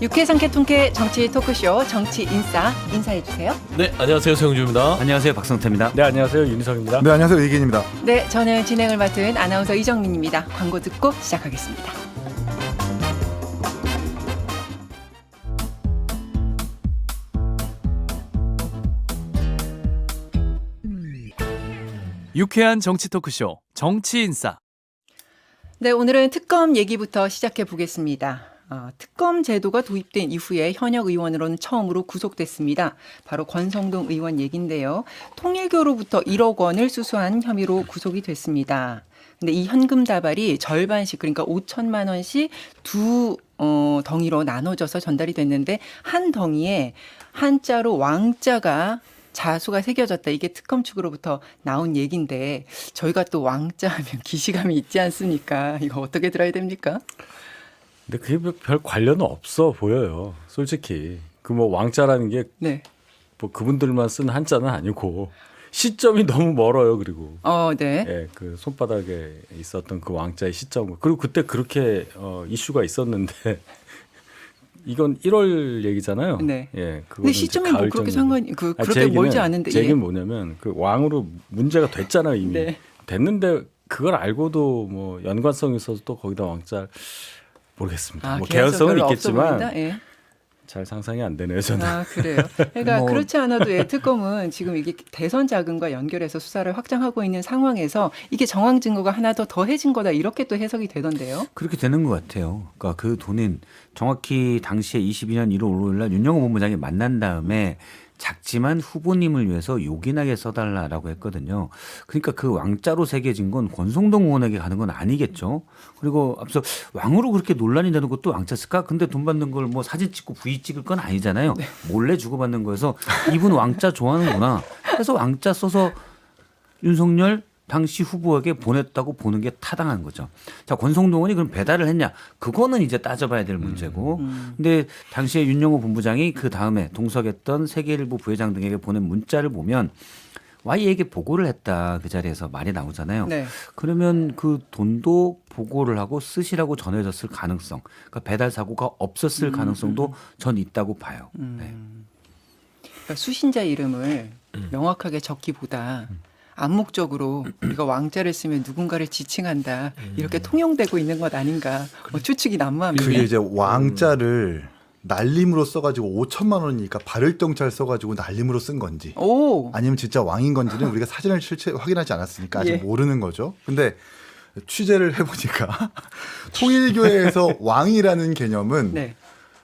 육회상쾌통쾌 정치 토크쇼 정치인싸 인사해주세요. 네, 안녕하세요. 서영주입니다. 안녕하세요. 박성태입니다. 네, 안녕하세요. 윤희석입니다. 네, 안녕하세요. 이기인입니다. 네, 저는 진행을 맡은 아나운서 이정민입니다. 광고 듣고 시작하겠습니다. 유쾌한 정치 토크쇼 정치인싸. 네, 오늘은 특검 얘기부터 시작해 보겠습니다. 특검 제도가 도입된 이후에 현역 의원으로는 처음으로 구속됐습니다. 바로 권성동 의원 얘긴데요. 통일교로부터 1억 원을 수수한 혐의로 구속이 됐습니다. 근데 이 현금 다발이 절반씩, 그러니까 5천만 원씩 두 덩이로 나눠져서 전달이 됐는데, 한 덩이에 한자로 왕자가 자수가 새겨졌다. 이게 특검 측으로부터 나온 얘기인데, 저희가 또 왕자 하면 기시감이 있지 않습니까? 이거 어떻게 들어야 됩니까? 근데 그게 별 관련은 없어 보여요. 솔직히 그 뭐 왕자라는 게 네. 뭐 그분들만 쓴 한자는 아니고 시점이 너무 멀어요. 그리고 네. 예, 그 손바닥에 있었던 그 왕자의 시점, 그리고 그때 그렇게 이슈가 있었는데 이건 1월 얘기잖아요. 네. 예, 근데 시점이 뭐 그렇게 상관이 그렇게 멀지 않은데. 제 얘기는 뭐냐면 그 왕으로 문제가 됐잖아요 이미. 네. 됐는데 그걸 알고도 뭐 연관성이 있어서 또 거기다 왕자 모르겠습니다. 뭐 개연성은 개연성은 있겠지만 예. 잘 상상이 안 되네요 저는. 그래요. 그러니까 그렇지 않아도 특검은 지금 이게 대선 자금과 연결해서 수사를 확장하고 있는 상황에서 이게 정황 증거가 하나 더 더해진 거다, 이렇게 또 해석이 되던데요. 그렇게 되는 것 같아요. 그러니까 그 돈은 정확히 당시에 22년 1월 5일 날 윤영호 본부장이 만난 다음에 작지만 후보님을 위해서 요긴하게 써달라라고 했거든요. 그러니까 그 왕자로 새겨진 건 권성동 의원에게 가는 건 아니겠죠. 그리고 앞서 왕으로 그렇게 논란이 되는 것도 왕자 쓸까? 근데 돈 받는 걸 뭐 사진 찍고 V 찍을 건 아니잖아요. 네. 몰래 주고받는 거여서 이분 왕자 좋아하는구나. 그래서 왕자 써서 윤석열 당시 후보에게 보냈다고 보는 게 타당한 거죠. 자, 권성동 의원이 그럼 배달을 했냐? 그거는 이제 따져봐야 될 문제고. 근데 당시에 윤영호 본부장이 그 다음에 동석했던 세계일보 부회장 등에게 보낸 문자를 보면 Y에게 보고를 했다, 그 자리에서 말이 나오잖아요. 네. 그러면 그 돈도 보고를 하고 쓰시라고 전해졌을 가능성, 그러니까 배달 사고가 없었을 가능성도 전 있다고 봐요. 네. 그러니까 수신자 이름을 명확하게 적기보다 암묵적으로 우리가 왕자를 쓰면 누군가를 지칭한다, 이렇게 통용되고 있는 것 아닌가, 뭐 추측이 난무합니다. 그게 이제 왕자를 날림으로 써가지고 5천만 원이니까 발을경찰 써가지고 날림으로 쓴 건지, 아니면 진짜 왕인 건지는 우리가 사진을 실제 확인하지 않았으니까 아직 모르는 거죠. 근데 취재를 해보니까 통일교회에서 왕이라는 개념은 네.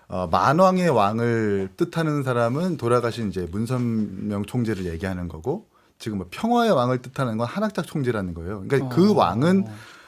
만왕의 왕을 뜻하는 사람은 돌아가신 이제 문선명 총재를 얘기하는 거고, 지금 뭐 평화의 왕을 뜻하는 건 한학작 총재라는 거예요. 그러니까 그 왕은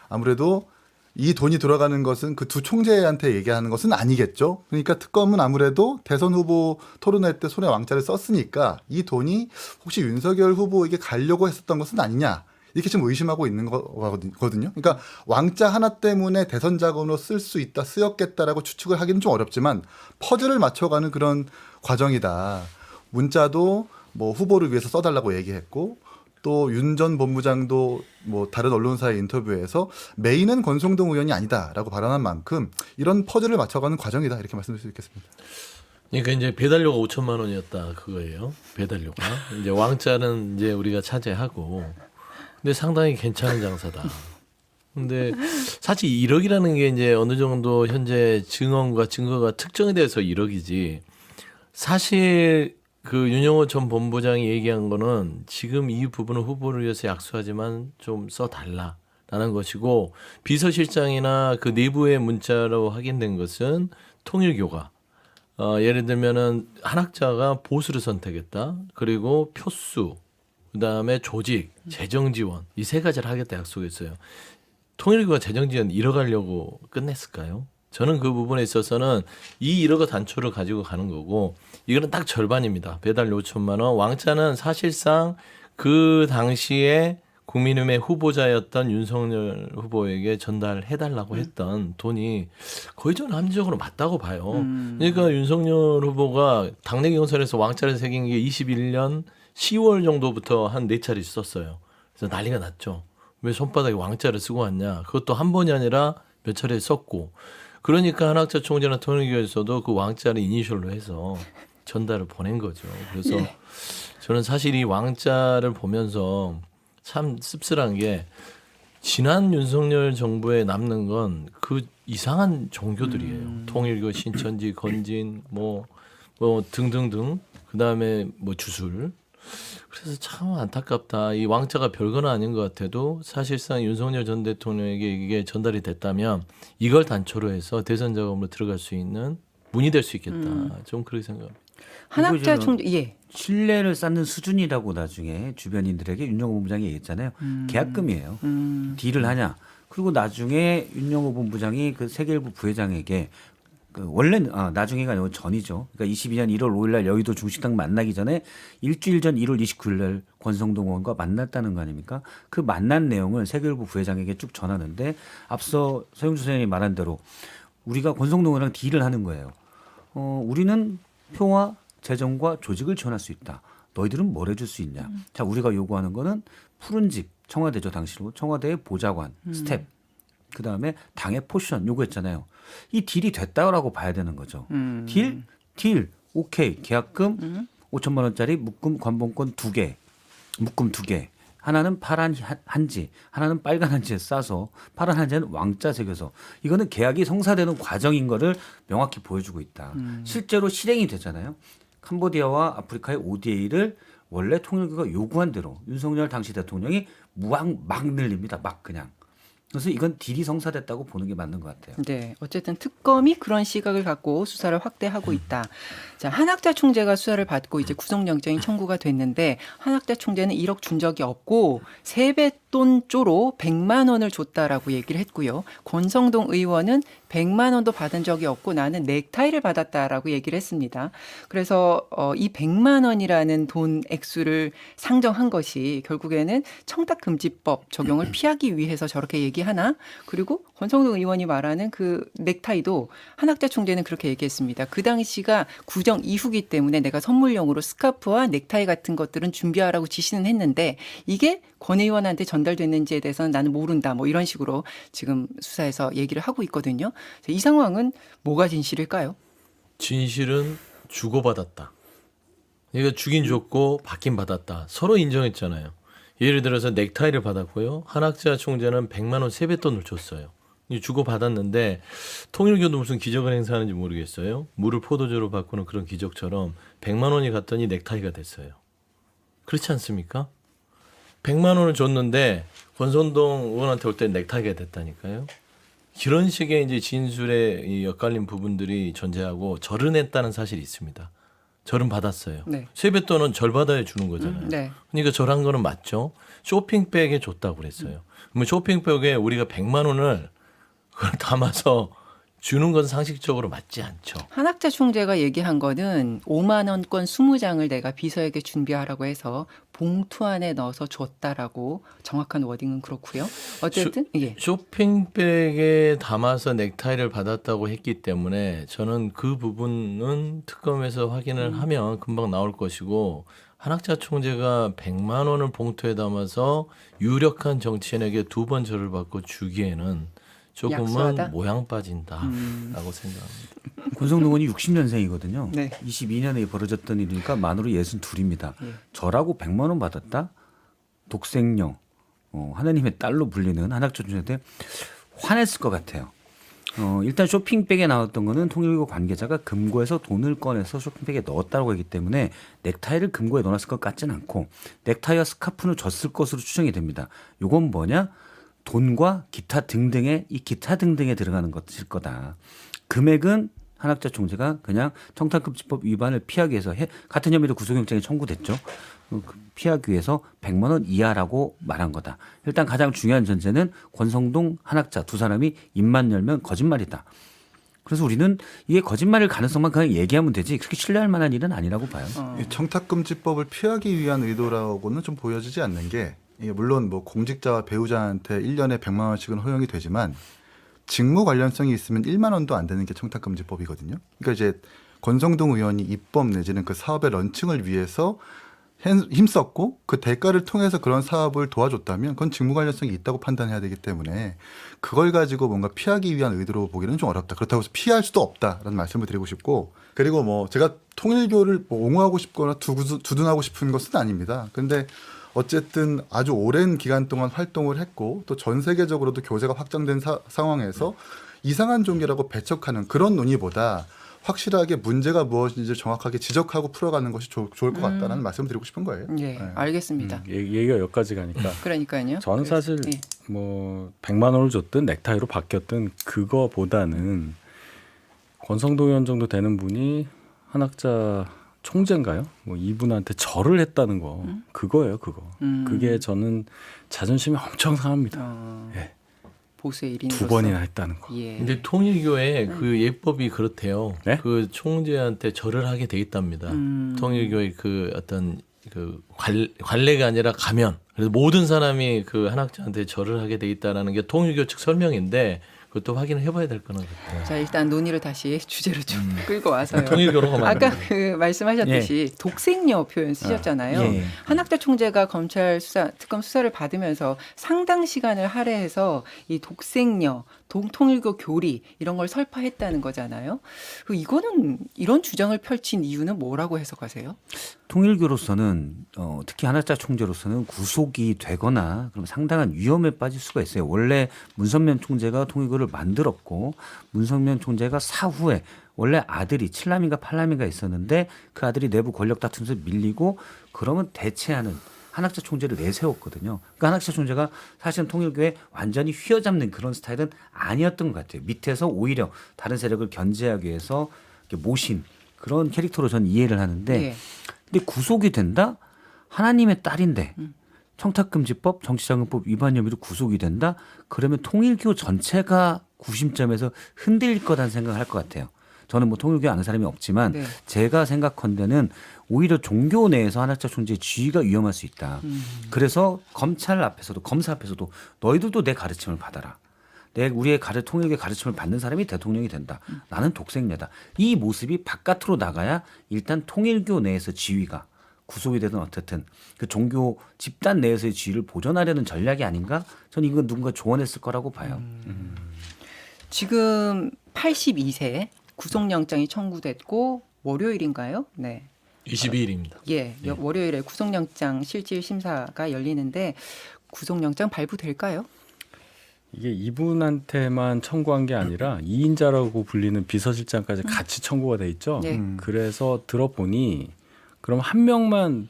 아무래도 이 돈이 돌아가는 것은 그 두 총재한테 얘기하는 것은 아니겠죠. 그러니까 특검은 아무래도 대선 후보 토론회 때 손에 왕자를 썼으니까 이 돈이 혹시 윤석열 후보에게 가려고 했었던 것은 아니냐, 이렇게 지금 의심하고 있는 거거든요. 그러니까 왕자 하나 때문에 대선 자금으로 쓸 수 있다, 쓰였겠다라고 추측을 하기는 좀 어렵지만 퍼즐을 맞춰가는 그런 과정이다. 문자도 뭐 후보를 위해서 써달라고 얘기했고, 또 윤 전 본부장도 뭐 다른 언론사의 인터뷰에서 메인은 권성동 의원이 아니다라고 발언한 만큼 이런 퍼즐을 맞춰가는 과정이다, 이렇게 말씀드릴 수 있겠습니다. 그러니까 이제 배달료가 5천만 원이었다 그거예요. 배달료가. 이제 왕자는 이제 우리가 차지하고, 근데 상당히 괜찮은 장사다. 근데 사실 1억이라는 게 이제 어느 정도 현재 증언과 증거가 특정이 돼서 1억이지, 사실 그 윤영호 전 본부장이 얘기한 거는 지금 이 부분은 후보를 위해서 약속하지만 좀 써달라라는 것이고, 비서실장이나 그 내부의 문자로 확인된 것은 통일교가 예를 들면은 한학자가 보수를 선택했다, 그리고 표수, 그다음에 조직, 재정 지원, 이 세 가지를 하겠다 약속했어요. 통일교가 재정 지원 1억 하려고 끝냈을까요? 저는 그 부분에 있어서는 이 1억의 단초를 가지고 가는 거고, 이거는 딱 절반입니다. 배달료 5천만 원. 왕자는 사실상 그 당시에 국민의힘의 후보자였던 윤석열 후보에게 전달해달라고 했던 돈이 거의 저는 합리적으로 맞다고 봐요. 그러니까 윤석열 후보가 당내 경선에서 왕자를 새긴 게 21년 10월 정도부터 한 4차례 썼어요. 그래서 난리가 났죠. 왜 손바닥에 왕자를 쓰고 왔냐. 그것도 한 번이 아니라 몇 차례 썼고. 그러니까 한학자 총재나 통일교에서도 그 왕자를 이니셜로 해서 전달을 보낸 거죠. 그래서 예. 저는 사실 이 왕자를 보면서 참 씁쓸한 게 지난 윤석열 정부에 남는 건 그 이상한 종교들이에요. 통일교, 신천지, 건진, 뭐 등등등. 그 다음에 뭐 주술. 그래서 참 안타깝다. 이 왕자가 별거는 아닌 것 같아도 사실상 윤석열 전 대통령에게 이게 전달이 됐다면 이걸 단초로 해서 대선 작업으로 들어갈 수 있는 문이 될 수 있겠다. 좀 그렇게 생각합니다. 한학자 이거 총재 예. 신뢰를 쌓는 수준이라고 나중에 주변인들에게 윤영호 본부장이 얘기했잖아요. 계약금이에요. 딜을 하냐. 그리고 나중에 윤영호 본부장이 그 세계일보 부회장에게 그 원래는 나중에가 아니고 전이죠. 그러니까 22년 1월 5일 날 여의도 중식당 만나기 전에 일주일 전 1월 29일 날 권성동 의원과 만났다는 거 아닙니까? 그 만난 내용을 세계일보 부회장에게 쭉 전하는데 앞서 서영주 선생님이 말한 대로 우리가 권성동 의원이랑 딜을 하는 거예요. 우리는 평화, 재정과 조직을 지원할 수 있다. 너희들은 뭘 해줄 수 있냐? 자, 우리가 요구하는 거는 푸른 집, 청와대죠 당시로 청와대의 보좌관, 스텝, 그 다음에 당의 포션 요구했잖아요. 이 딜이 됐다라고 봐야 되는 거죠. 딜, 오케이, 계약금 5천만 원짜리 묶음 관봉권 2개, 묶음 2개. 하나는 파란 한지, 하나는 빨간 한지에 싸서 파란 한지는 왕자 새겨서 이거는 계약이 성사되는 과정인 거를 명확히 보여주고 있다. 실제로 실행이 되잖아요. 캄보디아와 아프리카의 ODA를 원래 통일교가 요구한 대로 윤석열 당시 대통령이 무항 막 늘립니다. 막 그냥. 그래서 이건 딜이 성사됐다고 보는 게 맞는 것 같아요. 네, 어쨌든 특검이 그런 시각을 갖고 수사를 확대하고 있다. 자, 한학자 총재가 수사를 받고 이제 구속영장이 청구가 됐는데 한학자 총재는 1억 준 적이 없고 세뱃돈 쪼로 100만 원을 줬다라고 얘기를 했고요. 권성동 의원은 100만 원도 받은 적이 없고 나는 넥타이를 받았다라고 얘기를 했습니다. 그래서 이 100만 원이라는 돈 액수를 상정한 것이 결국에는 청탁금지법 적용을 피하기 위해서 저렇게 얘기하나? 그리고 권성동 의원이 말하는 그 넥타이도 한학자 총재는 그렇게 얘기했습니다. 그 당시가 구정 이후기 때문에 내가 선물용으로 스카프와 넥타이 같은 것들은 준비하라고 지시는 했는데 이게 권 의원한테 전달됐는지에 대해서는 나는 모른다. 뭐 이런 식으로 지금 수사에서 얘기를 하고 있거든요. 이 상황은 뭐가 진실일까요? 진실은 주고받았다. 얘가 주긴 줬고 받긴 받았다. 서로 인정했잖아요. 예를 들어서 넥타이를 받았고요. 한학자 총재는 100만 원 세뱃돈을 줬어요. 주고받았는데 통일교도 무슨 기적을 행사하는지 모르겠어요. 물을 포도주로 바꾸는 그런 기적처럼 100만 원이 갔더니 넥타이가 됐어요. 그렇지 않습니까? 100만 원을 줬는데 권선동 의원한테 올 때 넥타이가 됐다니까요. 이런 식의 이제 진술에 이 엇갈린 부분들이 존재하고 절은 했다는 사실이 있습니다. 절은 받았어요. 네. 세뱃돈은 절 받아야 주는 거잖아요. 네. 그러니까 절한 거는 맞죠. 쇼핑백에 줬다고 그랬어요. 그러면 쇼핑백에 우리가 100만 원을 그걸 담아서 주는 건 상식적으로 맞지 않죠. 한학자 총재가 얘기한 거는 5만 원권 20장을 내가 비서에게 준비하라고 해서 봉투 안에 넣어서 줬다라고 정확한 워딩은 그렇고요. 어쨌든 예. 쇼핑백에 담아서 넥타이를 받았다고 했기 때문에 저는 그 부분은 특검에서 확인을 하면 금방 나올 것이고 한학자 총재가 100만 원을 봉투에 담아서 유력한 정치인에게 2번 절을 받고 주기에는 조금은 약소하다? 모양 빠진다라고 생각합니다. 권성동 의원이 60년생이거든요. 네. 22년에 벌어졌던 일이니까 만으로 62입니다. 예. 저라고 100만 원 받았다? 독생녀, 하나님의 딸로 불리는 한학자 총재한테 화냈을 것 같아요. 일단 쇼핑백에 나왔던 거는 통일교 관계자가 금고에서 돈을 꺼내서 쇼핑백에 넣었다고 하기 때문에 넥타이를 금고에 넣어놨을 것 같지는 않고 넥타이와 스카프는 줬을 것으로 추정이 됩니다. 이건 뭐냐? 돈과 기타 등등에 들어가는 것일 거다. 금액은 한학자 총재가 그냥 청탁금지법 위반을 피하기 위해서 같은 혐의로 구속영장이 청구됐죠. 피하기 위해서 100만 원 이하라고 말한 거다. 일단 가장 중요한 전제는 권성동, 한학자 두 사람이 입만 열면 거짓말이다. 그래서 우리는 이게 거짓말일 가능성만 그냥 얘기하면 되지 그렇게 신뢰할 만한 일은 아니라고 봐요. 이 청탁금지법을 피하기 위한 의도라고는 좀 보여지지 않는 게 이게 물론 뭐 공직자와 배우자한테 1년에 100만 원씩은 허용이 되지만 직무 관련성이 있으면 1만 원도 안 되는 게 청탁금지법이거든요. 그러니까 이제 권성동 의원이 입법 내지는 그 사업의 런칭을 위해서 힘썼고 그 대가를 통해서 그런 사업을 도와줬다면 그건 직무 관련성이 있다고 판단해야 되기 때문에 그걸 가지고 뭔가 피하기 위한 의도로 보기는 좀 어렵다. 그렇다고 해서 피할 수도 없다라는 말씀을 드리고 싶고, 그리고 뭐 제가 통일교를 뭐 옹호하고 싶거나 두둔하고 싶은 것은 아닙니다. 근데 어쨌든 아주 오랜 기간 동안 활동을 했고 또 전 세계적으로도 교제가 확장된 상황에서 이상한 종교라고 배척하는 그런 논의보다 확실하게 문제가 무엇인지 정확하게 지적하고 풀어가는 것이 좋을 것 같다는 말씀을 드리고 싶은 거예요. 예, 네. 알겠습니다. 얘기가 여기까지 가니까 그러니까요. 저는 사실 예. 뭐 100만 원을 줬든 넥타이로 바뀌었든 그거보다는 권성동 의원 정도 되는 분이 한학자 총재인가요? 뭐 이분한테 절을 했다는 거 그거예요, 그거. 그게 저는 자존심이 엄청 상합니다. 예. 보수의 일인으로서. 두 번이나 했다는 거. 예. 근데 통일교의 그 예법이 그렇대요. 네? 그 총재한테 절을 하게 돼 있답니다. 통일교의 그 어떤 그 관례가 아니라 가면. 그래서 모든 사람이 그 한학자한테 절을 하게 돼 있다라는 게 통일교 측 설명인데 그것도 확인을 해봐야 될 거는 같아요. 자, 일단 논의를 다시 주제로 좀 끌고 와서요. 통일교로 가면 아까 그 말씀하셨듯이 독생녀 표현 쓰셨잖아요. 예. 한학자 총재가 검찰 수사, 특검 수사를 받으면서 상당 시간을 할애해서 이 독생녀, 통일교 교리 이런 걸 설파했다는 거잖아요. 이거는 이런 주장을 펼친 이유는 뭐라고 해석하세요? 통일교로서는 특히 한학자 총재로서는 구속이 되거나 그럼 상당한 위험에 빠질 수가 있어요. 원래 문선면 총재가 통일교를 만들었고 문선면 총재가 사후에 원래 아들이 7남인가 8남인가 있었는데 그 아들이 내부 권력 다툼에서 밀리고 그러면 대체하는 한학자 총재를 내세웠거든요. 그러니까 한학자 총재가 사실은 통일교에 완전히 휘어잡는 그런 스타일은 아니었던 것 같아요. 밑에서 오히려 다른 세력을 견제하기 위해서 이렇게 모신 그런 캐릭터로 저는 이해를 하는데 예. 근데 구속이 된다? 하나님의 딸인데 청탁금지법, 정치자금법 위반 혐의로 구속이 된다? 그러면 통일교 전체가 구심점에서 흔들릴 거라는 생각을 할 것 같아요. 저는 뭐 통일교 아는 사람이 없지만 네. 제가 생각컨대는 오히려 종교 내에서 한학자 총재의 지위가 위험할 수 있다. 그래서 검찰 앞에서도 검사 앞에서도 너희들도 내 가르침을 받아라. 우리의 통일교의 가르침을 받는 사람이 대통령이 된다. 나는 독생녀다. 이 모습이 바깥으로 나가야 일단 통일교 내에서 지위가 구속이 되든 어쨌든 그 종교 집단 내에서의 지위를 보존하려는 전략이 아닌가? 저는 이건 누군가 조언했을 거라고 봐요. 지금 82세 구속영장이 청구됐고 월요일인가요? 네. 22일입니다. 예, 월요일에 구속영장 실질 심사가 열리는데 구속영장 발부될까요? 이게 이분한테만 청구한 게 아니라 2인자라고 불리는 비서실장까지 같이 청구가 돼 있죠. 네. 그래서 들어보니 그럼 한 명만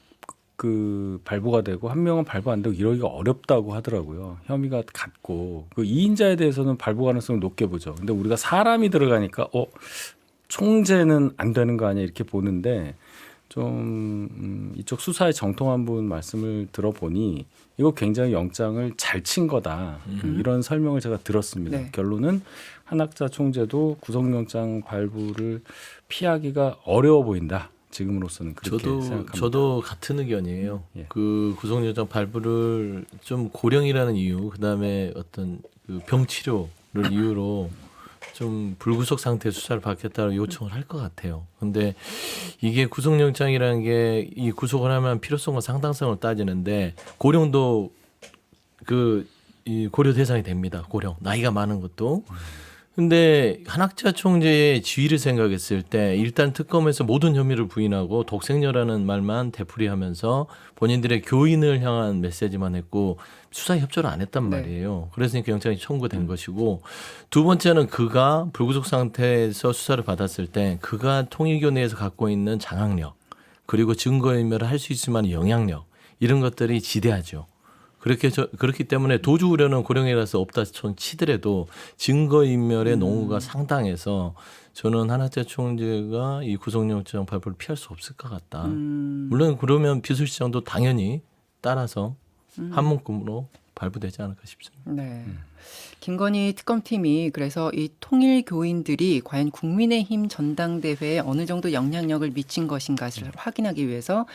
그 발부가 되고 한 명은 발부 안 되고 이러기가 어렵다고 하더라고요. 혐의가 같고 그 2인자에 대해서는 발부 가능성을 높게 보죠. 근데 우리가 사람이 들어가니까 총재는 안 되는 거 아니야 이렇게 보는데 좀 이쪽 수사에 정통한 분 말씀을 들어보니 이거 굉장히 영장을 잘 친 거다 이런 설명을 제가 들었습니다. 네. 결론은 한학자 총재도 구속영장 발부를 피하기가 어려워 보인다. 지금으로서는 그렇게 생각합니다. 저도 같은 의견이에요. 예. 그 구속영장 발부를 좀 고령이라는 이유, 그다음에 어떤 그 병치료를 이유로 좀 불구속 상태 수사를 받겠다고 요청을 할 것 같아요. 근데 이게 구속영장이라는 게 이 구속을 하면 필요성과 상당성을 따지는데 고령도 이 고려 대상이 됩니다. 고령 나이가 많은 것도. 근데 한학자 총재의 지위를 생각했을 때 일단 특검에서 모든 혐의를 부인하고 독생녀라는 말만 되풀이하면서 본인들의 교인을 향한 메시지만 했고 수사 협조를 안 했단 네. 말이에요. 그래서 영장이 청구된 것이고 두 번째는 그가 불구속 상태에서 수사를 받았을 때 그가 통일교 내에서 갖고 있는 장악력 그리고 증거인멸을 할 수 있을 만한 영향력 이런 것들이 지대하죠. 그렇기 때문에 도주 우려는 고령이라서 없다 치더라도 증거인멸의 농후가 상당해서 저는 한학자 총재가 이 구속영장 발부를 피할 수 없을 것 같다. 물론 그러면 비서실장도 당연히 따라서 한 묶음으로 발부되지 않을까 싶습니다. 네. 김건희 특검팀이 그래서 이 통일 교인들이 과연 국민의힘 전당대회에 어느 정도 영향력을 미친 것인가를 확인하기 위해서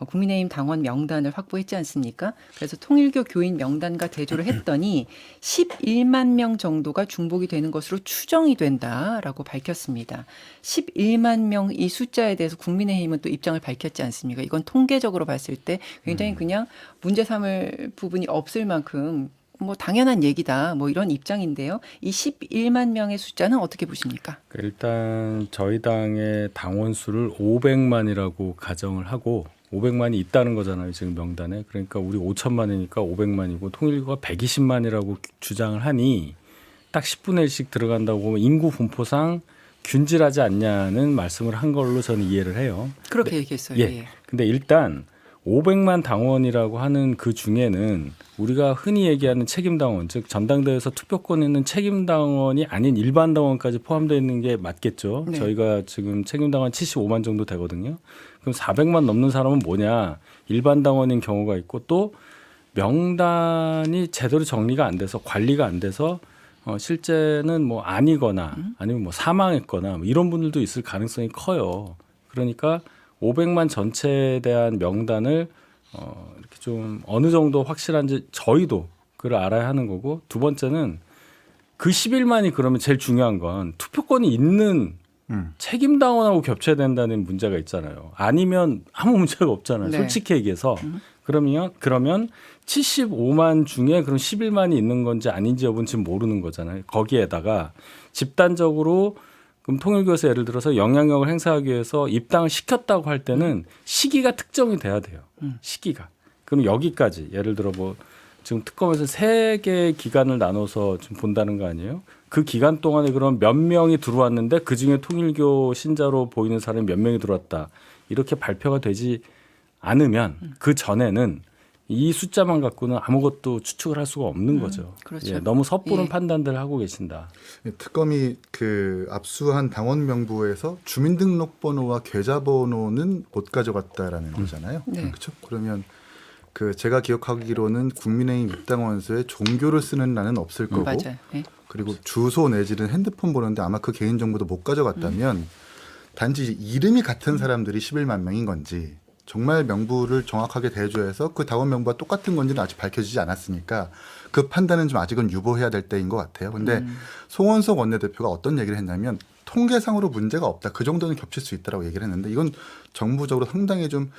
국민의힘 당원 명단을 확보했지 않습니까? 그래서 통일교 교인 명단과 대조를 했더니 11만 명 정도가 중복이 되는 것으로 추정이 된다라고 밝혔습니다. 11만 명 이 숫자에 대해서 국민의힘은 또 입장을 밝혔지 않습니까? 이건 통계적으로 봤을 때 굉장히 그냥 문제 삼을 부분이 없을 만큼 뭐 당연한 얘기다 뭐 이런 입장인데요. 이 11만 명의 숫자는 어떻게 보십니까? 일단 저희 당의 당원 수를 500만이라고 가정을 하고 500만이 있다는 거잖아요. 지금 명단에. 그러니까 우리 5천만이니까 500만이고 통일교가 120만이라고 주장을 하니 딱 10분의 1씩 들어간다고 보면 인구 분포상 균질하지 않냐는 말씀을 한 걸로 저는 이해를 해요. 그렇게 얘기했어요. 예. 예. 근데 일단 500만 당원이라고 하는 그 중에는 우리가 흔히 얘기하는 책임당원, 즉 전당대회에서 투표권 있는 책임당원이 아닌 일반 당원까지 포함되어 있는 게 맞겠죠. 네. 저희가 지금 책임당원 75만 정도 되거든요. 그럼 400만 넘는 사람은 뭐냐? 일반 당원인 경우가 있고 또 명단이 제대로 정리가 안 돼서 관리가 안 돼서 실제는 뭐 아니거나 아니면 뭐 사망했거나 뭐 이런 분들도 있을 가능성이 커요. 그러니까 500만 전체에 대한 명단을 이렇게 좀 어느 정도 확실한지 저희도 그걸 알아야 하는 거고, 두 번째는 그 11만이 그러면 제일 중요한 건 투표권이 있는 책임당원하고 겹쳐야 된다는 문제가 있잖아요. 아니면 아무 문제가 없잖아요. 네. 솔직히 얘기해서. 그러면 75만 중에 그럼 11만이 있는 건지 아닌지 여부는 지금 모르는 거잖아요. 거기에다가 집단적으로 그럼 통일교에서 예를 들어서 영향력을 행사하기 위해서 입당을 시켰다고 할 때는 시기가 특정이 돼야 돼요. 시기가. 그럼 여기까지 예를 들어 뭐 지금 특검에서 3개의 기간을 나눠서 좀 본다는 거 아니에요? 그 기간 동안에 그럼 몇 명이 들어왔는데 그중에 통일교 신자로 보이는 사람이 몇 명이 들어왔다. 이렇게 발표가 되지 않으면 그 전에는 이 숫자만 갖고는 아무것도 추측을 할 수가 없는 거죠. 그렇죠. 예, 너무 섣부른 예. 판단들을 하고 계신다. 특검이 그 압수한 당원 명부에서 주민등록번호와 계좌번호는 못 가져갔다라는 거잖아요. 네. 그렇죠? 그러면 그 제가 기억하기로는 국민의힘 입당원서에 종교를 쓰는 날은 없을 거고, 맞아요. 예. 그리고 주소 내지는 핸드폰 번호인데 아마 그 개인 정보도 못 가져갔다면 단지 이름이 같은 사람들이 11만 명인 건지 정말 명부를 정확하게 대조해서 그 당원 명부와 똑같은 건지는 아직 밝혀지지 않았으니까 그 판단은 좀 아직은 유보해야 될 때인 것 같아요. 근데 송원석 원내대표가 어떤 얘기를 했냐면 통계상으로 문제가 없다. 그 정도는 겹칠 수 있다라고 얘기를 했는데 이건 정부적으로 상당히 좀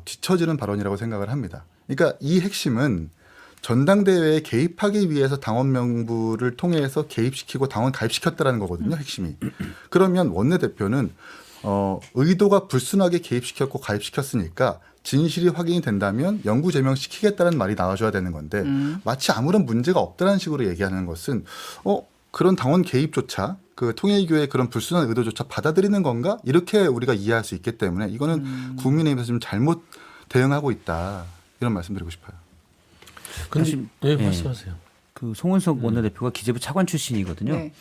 뒤처지는 발언이라고 생각을 합니다. 그러니까 이 핵심은 전당대회에 개입하기 위해서 당원 명부를 통해서 개입시키고 당원 가입시켰다라는 거거든요. 핵심이. 그러면 원내대표는 의도가 불순하게 개입시켰고 가입시켰으니까 진실이 확인이 된다면 영구 제명시키겠다는 말이 나와줘야 되는 건데 마치 아무런 문제가 없다는 식으로 얘기하는 것은 그런 당원 개입조차 그 통일교의 그런 불순한 의도조차 받아들이는 건가? 이렇게 우리가 이해할 수 있기 때문에 이거는 국민의힘에서 좀 잘못 대응하고 있다. 이런 말씀드리고 싶어요. 근데 사실, 예, 예. 말씀하세요. 그 송원석 원내대표가 기재부 차관 출신이거든요. 네.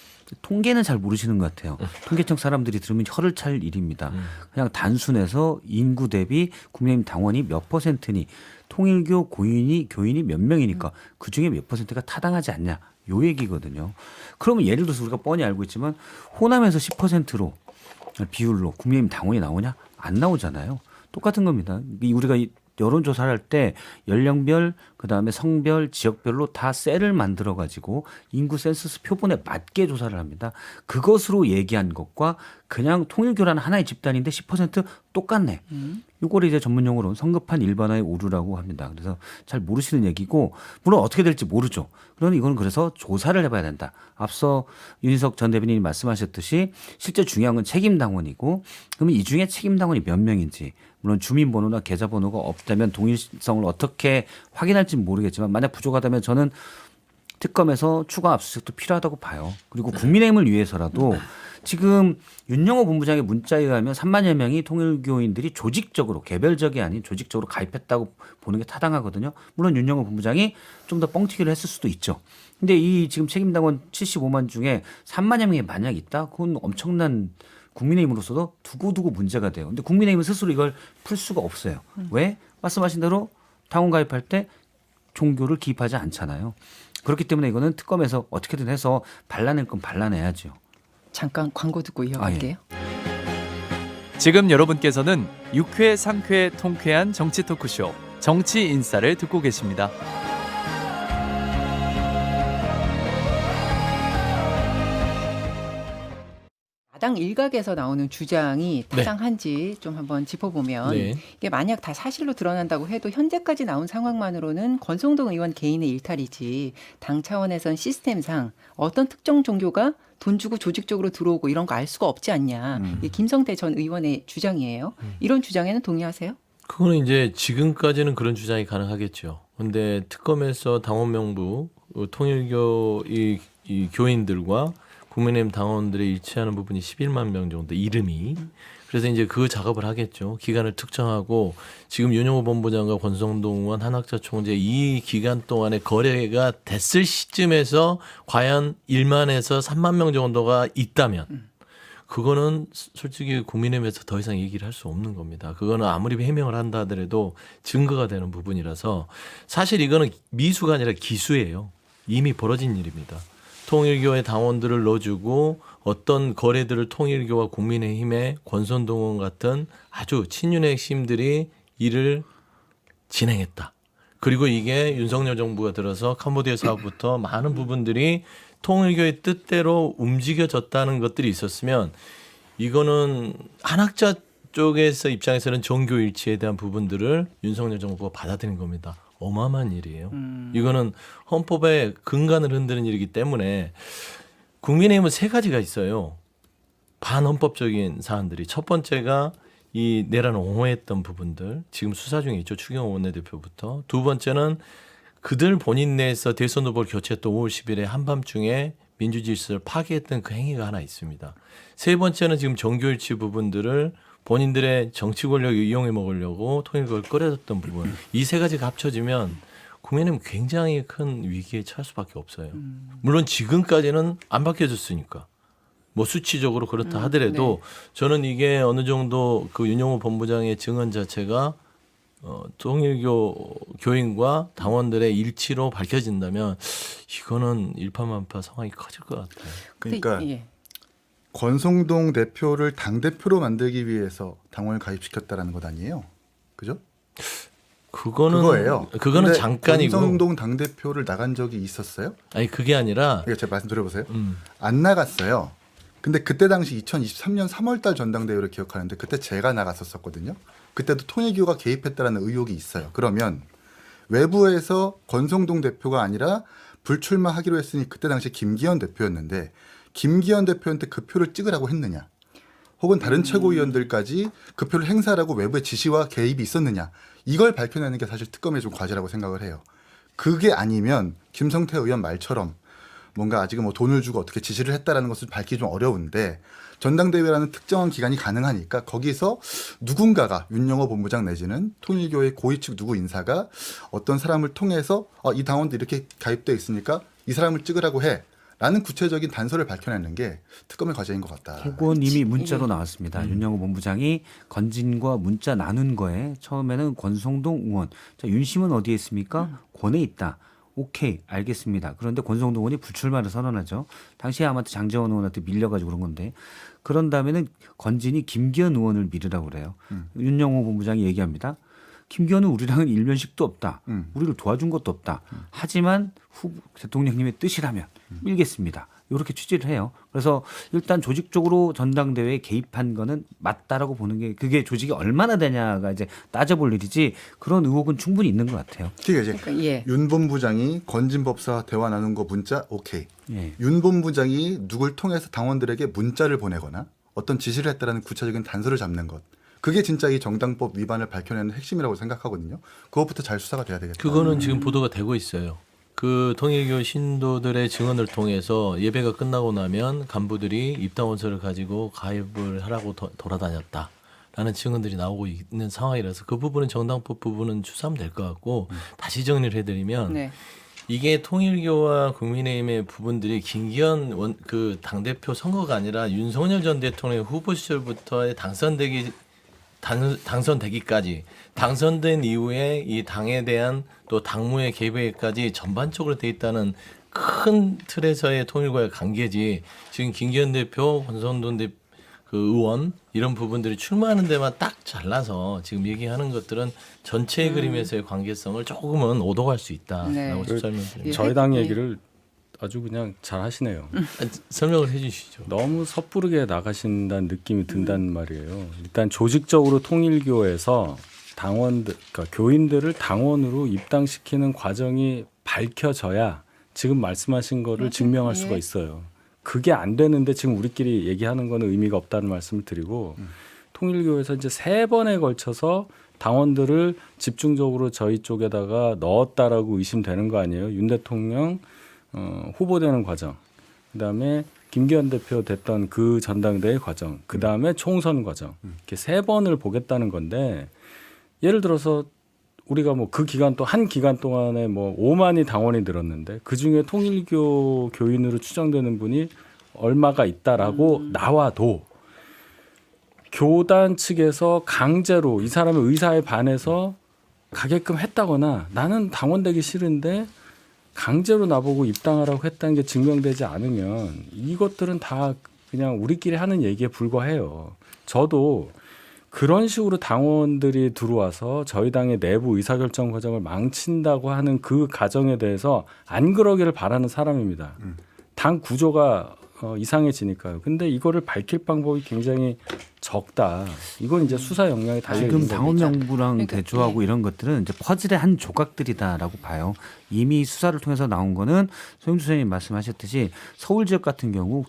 통계는 잘 모르시는 것 같아요. 통계청 사람들이 들으면 혀를 찰 일입니다. 그냥 단순해서 인구 대비 국민의힘 당원이 몇 퍼센트니 통일교 교인이 몇 명이니까 그중에 몇 퍼센트가 타당하지 않냐. 요 얘기거든요. 그러면 예를 들어서 우리가 뻔히 알고 있지만 호남에서 10%로 비율로 국민의힘 당원이 나오냐? 안 나오잖아요. 똑같은 겁니다. 우리가 여론조사를 할 때 연령별 그다음에 성별 지역별로 다 셀을 만들어 가지고 인구 센서스 표본에 맞게 조사를 합니다. 그것으로 얘기한 것과 그냥 통일교라는 하나의 집단인데 10% 똑같네. 이거를 이제 전문용어로 성급한 일반화의 오류라고 합니다. 그래서 잘 모르시는 얘기고 물론 어떻게 될지 모르죠. 그러나 이건 그래서 조사를 해봐야 된다. 앞서 윤희석 전 대변인이 말씀하셨듯이 실제 중요한 건 책임당원이고 그러면 이 중에 책임당원이 몇 명인지 물론 주민번호나 계좌번호가 없다면 동일성을 어떻게 확인할지는 모르겠지만 만약 부족하다면 저는 특검에서 추가 압수수색도 필요하다고 봐요. 그리고 국민의힘을 위해서라도 지금 윤영호 본부장의 문자에 의하면 3만여 명이 통일교인들이 조직적으로 개별적이 아닌 조직적으로 가입했다고 보는 게 타당하거든요. 물론 윤영호 본부장이 좀 더 뻥튀기를 했을 수도 있죠. 근데 이 지금 책임당원 75만 중에 3만여 명이 만약 있다? 그건 엄청난 국민의힘으로서도 두고두고 문제가 돼요. 근데 국민의힘은 스스로 이걸 풀 수가 없어요. 왜? 말씀하신 대로 당원 가입할 때 종교를 기입하지 않잖아요. 그렇기 때문에 이거는 특검에서 어떻게든 해서 발라낼 건 발라내야죠. 잠깐 광고 듣고 이어갈게요. 지금 여러분께서는 6회, 상쾌, 통쾌한 정치 토크쇼 정치 인싸를 듣고 계십니다. 야당 일각에서 나오는 주장이 타당한지 좀 한번 짚어보면 네. 이게 만약 다 사실로 드러난다고 해도 현재까지 나온 상황만으로는 권성동 의원 개인의 일탈이지 당 차원에선 시스템상 어떤 특정 종교가 돈 주고 조직적으로 들어오고 이런 거 알 수가 없지 않냐. 이게 김성태 전 의원의 주장이에요. 이런 주장에는 동의하세요? 그거는 이제 지금까지는 그런 주장이 가능하겠죠. 근데 특검에서 당원 명부 통일교 이 교인들과 국민의힘 당원들의 일치하는 부분이 11만 명 정도 이름이. 그래서 이제 그 작업을 하겠죠. 기간을 특정하고 지금 윤영호 본부장과 권성동 의원 한학자 총재 이 기간 동안에 거래가 됐을 시점에서 과연 1만에서 3만 명 정도가 있다면 그거는 솔직히 국민의힘에서 더 이상 얘기를 할 수 없는 겁니다. 그거는 아무리 해명을 한다 하더라도 증거가 되는 부분이라서 사실 이거는 미수가 아니라 기수예요. 이미 벌어진 일입니다. 통일교의 당원들을 넣어주고 어떤 거래들을 통일교와 국민의힘의 권선동 의원 같은 아주 친윤의 핵심들이 이를 진행했다. 그리고 이게 윤석열 정부가 들어서 캄보디아 사업부터 많은 부분들이 통일교의 뜻대로 움직여졌다는 것들이 있었으면 이거는 한학자 쪽에서 입장에서는 정교 일치에 대한 부분들을 윤석열 정부가 받아들인 겁니다. 어마어마한 일이에요. 이거는 헌법의 근간을 흔드는 일이기 때문에 국민의힘은 세 가지가 있어요. 반헌법적인 사안들이. 첫 번째가 이 내란을 옹호했던 부분들. 지금 수사 중에 있죠. 추경호 원내대표부터. 두 번째는 그들 본인 내에서 대선 후보를 교체했던 5월 10일에 한밤중에 민주질서를 파괴했던 그 행위가 하나 있습니다. 세 번째는 지금 정교일치 부분들을 본인들의 정치 권력을 이용해 먹으려고 통일교를 끌어줬던 부분. 이 세 가지가 합쳐지면 국민의힘은 굉장히 큰 위기에 처할 수밖에 없어요. 물론 지금까지는 안 바뀌어졌으니까. 뭐 수치적으로 그렇다 하더라도 저는 이게 어느 정도 그 윤영호 본부장의 증언 자체가 통일교 교인과 당원들의 일치로 밝혀진다면 이거는 일파만파 상황이 커질 것 같아요. 그러니까 예. 권성동 대표를 당 대표로 만들기 위해서 당원을 가입시켰다라는 것 아니에요? 그죠? 그거예요. 그거는 근데 잠깐이고. 권성동 당 대표를 나간 적이 있었어요? 아니 그게 아니라 이거 제가 말씀 드려보세요. 안 나갔어요. 근데 그때 당시 2023년 3월달 전당대회를 기억하는데 그때 제가 나갔었거든요. 그때도 통일교가 개입했다라는 의혹이 있어요. 그러면 외부에서 권성동 대표가 아니라 불출마하기로 했으니 그때 당시 김기현 대표였는데 김기현 대표한테 그 표를 찍으라고 했느냐? 혹은 다른 최고위원들까지 그 표를 행사하라고 외부의 지시와 개입이 있었느냐? 이걸 밝혀내는 게 사실 특검의 좀 과제라고 생각을 해요. 그게 아니면 김성태 의원 말처럼 뭔가 아직은 뭐 돈을 주고 어떻게 지시를 했다라는 것을 밝히기 좀 어려운데 전당대회라는 특정한 기간이 가능하니까 거기서 누군가가 윤영호 본부장 내지는 통일교의 고위 측 누구 인사가 어떤 사람을 통해서 이 당원도 이렇게 가입되어 있으니까 이 사람을 찍으라고 해. 라는 구체적인 단서를 밝혀내는 게 특검의 과제인 것 같다. 혹은 이미 문자로 나왔습니다. 윤영호 본부장이 건진과 문자 나눈 거에 처음에는 권성동 의원. 자, 윤심은 어디에 있습니까? 권에 있다. 오케이, 알겠습니다. 그런데 권성동 의원이 불출마를 선언하죠. 당시에 아마 장제원 의원한테 밀려가지고 그런 건데 그런 다음에는 건진이 김기현 의원을 밀으라고 그래요. 윤영호 본부장이 얘기합니다. 김기현은 우리랑은 일면식도 없다. 우리를 도와준 것도 없다. 하지만 대통령님의 뜻이라면 밀겠습니다. 이렇게 취지를 해요. 그래서 일단 조직적으로 전당대회에 개입한 거는 맞다라고 보는 게 그게 조직이 얼마나 되냐가 이제 따져볼 일이지 그런 의혹은 충분히 있는 것 같아요. 그게 이제 그러니까, 예. 윤 본부장이 건진 법사 대화 나눈 거 문자 오케이. 예. 윤 본부장이 누굴 통해서 당원들에게 문자를 보내거나 어떤 지시를 했다라는 구체적인 단서를 잡는 것. 그게 진짜 이 정당법 위반을 밝혀내는 핵심이라고 생각하거든요. 그것부터 잘 수사가 돼야 되겠다. 그거는 지금 보도가 되고 있어요. 그 통일교 신도들의 증언을 통해서 예배가 끝나고 나면 간부들이 입당원서를 가지고 가입을 하라고 돌아다녔다라는 증언들이 나오고 있는 상황이라서 그 부분은 정당법 부분은 추사하면 될 것 같고 다시 정리를 해드리면 네. 이게 통일교와 국민의힘의 부분들이 김기현 그 당대표 선거가 아니라 윤석열 전 대통령 후보 시절부터의 당선되기까지 당선된 이후에 이 당에 대한 또 당무의 개입에까지 전반적으로 돼 있다는 큰 틀에서의 통일과의 관계지 지금 김기현 대표, 권성동 그 의원 이런 부분들이 출마하는 데만 딱 잘라서 지금 얘기하는 것들은 전체 그림에서의 관계성을 조금은 오도할 수 있다라고 네. 설명드립니다. 예. 저희 당 예. 얘기를 아주 그냥 잘 하시네요. 설명을 해주시죠. 너무 섣부르게 나가신다는 느낌이 든단 말이에요. 일단 조직적으로 통일교에서 당원들, 그러니까 교인들을 당원으로 입당시키는 과정이 밝혀져야 지금 말씀하신 거를 증명할 수가 예. 있어요. 그게 안 되는데 지금 우리끼리 얘기하는 거는 의미가 없다는 말씀을 드리고 통일교에서 이제 3번에 걸쳐서 당원들을 집중적으로 저희 쪽에다가 넣었다라고 의심되는 거 아니에요. 윤 대통령 후보되는 과정, 그다음에 김기현 대표 됐던 그 전당대회 과정, 그다음에 총선 과정 이렇게 3번을 보겠다는 건데 예를 들어서 우리가 뭐 그 기간 또 한 기간 동안에 뭐 5만이 당원이 늘었는데 그 중에 통일교 교인으로 추정되는 분이 얼마가 있다라고 나와도 교단 측에서 강제로 이 사람의 의사에 반해서 가게끔 했다거나 나는 당원되기 싫은데 강제로 나보고 입당하라고 했다는 게 증명되지 않으면 이것들은 다 그냥 우리끼리 하는 얘기에 불과해요. 저도 그런 식으로 당원들이 들어와서 저희 당의 내부 의사결정 과정을 망친다고 하는 그 가정에 대해서 안 그러기를 바라는 사람입니다. 당 구조가 이상해지니까요. 근데 이거를 밝힐 방법이 굉장히 적다. 이건 이제 수사 역량에 달려 있는 지금 거죠. 당원 명부랑 그러니까, 대조하고 예. 이런 것들은 이제 퍼즐의 한 조각들이다라고 봐요. 이미 수사를 통해서 나온 거는 소영주 선생님 말씀하셨듯이 서울 지역 같은 경우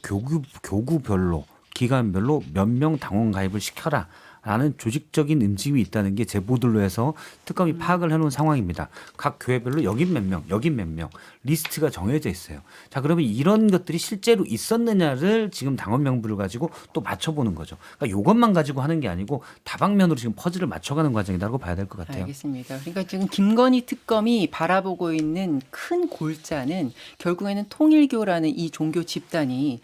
교구별로 기간별로 몇 명 당원 가입을 시켜라. 라는 조직적인 움직임이 있다는 게 제보들로 해서 특검이 파악을 해놓은 상황입니다. 각 교회별로 여긴 몇 명, 여긴 몇 명 리스트가 정해져 있어요. 자, 그러면 이런 것들이 실제로 있었느냐를 지금 당원 명부를 가지고 또 맞춰보는 거죠. 그러니까 이것만 가지고 하는 게 아니고 다방면으로 지금 퍼즐을 맞춰가는 과정이라고 봐야 될 것 같아요. 알겠습니다. 그러니까 지금 김건희 특검이 바라보고 있는 큰 골자는 결국에는 통일교라는 이 종교 집단이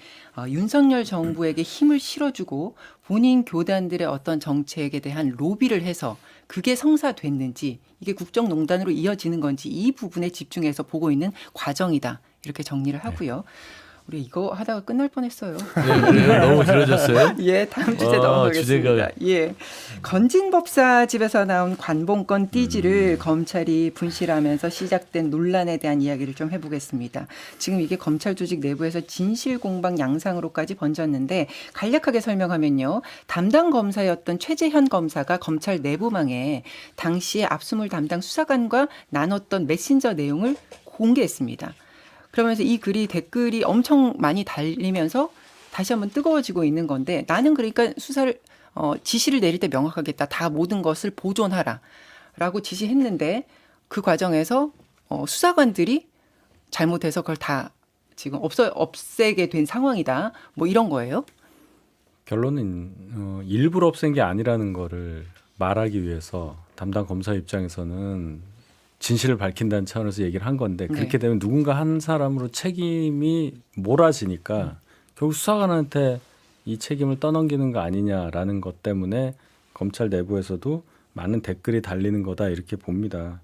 윤석열 정부에게 힘을 실어주고 본인 교단들의 어떤 정책에 대한 로비를 해서 그게 성사됐는지 이게 국정농단으로 이어지는 건지 이 부분에 집중해서 보고 있는 과정이다. 이렇게 정리를 하고요. 우리 이거 하다가 끝날 뻔했어요. 네, 그래요? 너무 길어졌어요? 예, 다음 주제 넘어가겠습니다. 주제가- 예, 건진법사 집에서 나온 관봉권 띠지를 검찰이 분실하면서 시작된 논란에 대한 이야기를 좀 해보겠습니다. 지금 이게 검찰 조직 내부에서 진실 공방 양상으로까지 번졌는데 간략하게 설명하면요, 담당 검사였던 최재현 검사가 검찰 내부망에 당시에 압수물 담당 수사관과 나눴던 메신저 내용을 공개했습니다. 그러면서 이 글이 댓글이 엄청 많이 달리면서 다시 한번 뜨거워지고 있는 건데 나는 그러니까 수사를 지시를 내릴 때 명확하겠다. 다 모든 것을 보존하라라고 지시했는데 그 과정에서 수사관들이 잘못해서 그걸 다 지금 없애게 된 상황이다. 뭐 이런 거예요. 결론은 일부러 없앤 게 아니라는 거를 말하기 위해서 담당 검사 입장에서는 진실을 밝힌다는 차원에서 얘기를 한 건데 그렇게 되면 누군가 한 사람으로 책임이 몰아지니까 결국 수사관한테 이 책임을 떠넘기는 거 아니냐라는 것 때문에 검찰 내부에서도 많은 댓글이 달리는 거다 이렇게 봅니다.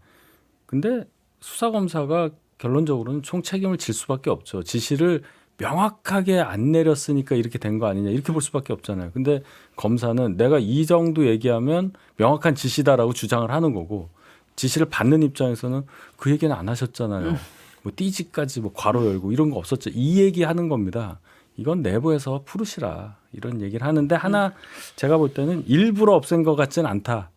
근데 수사검사가 결론적으로는 총 책임을 질 수밖에 없죠. 지시를 명확하게 안 내렸으니까 이렇게 된 거 아니냐 이렇게 볼 수밖에 없잖아요. 근데 검사는 내가 이 정도 얘기하면 명확한 지시다라고 주장을 하는 거고 지시를 받는 입장에서는 그 얘기는 안 하셨잖아요. 뭐 띠지까지 뭐 괄호 열고 이런 거 없었죠. 이 얘기 하는 겁니다. 이건 내부에서 풀으시라 이런 얘기를 하는데 하나 제가 볼 때는 일부러 없앤 것 같지는 않다.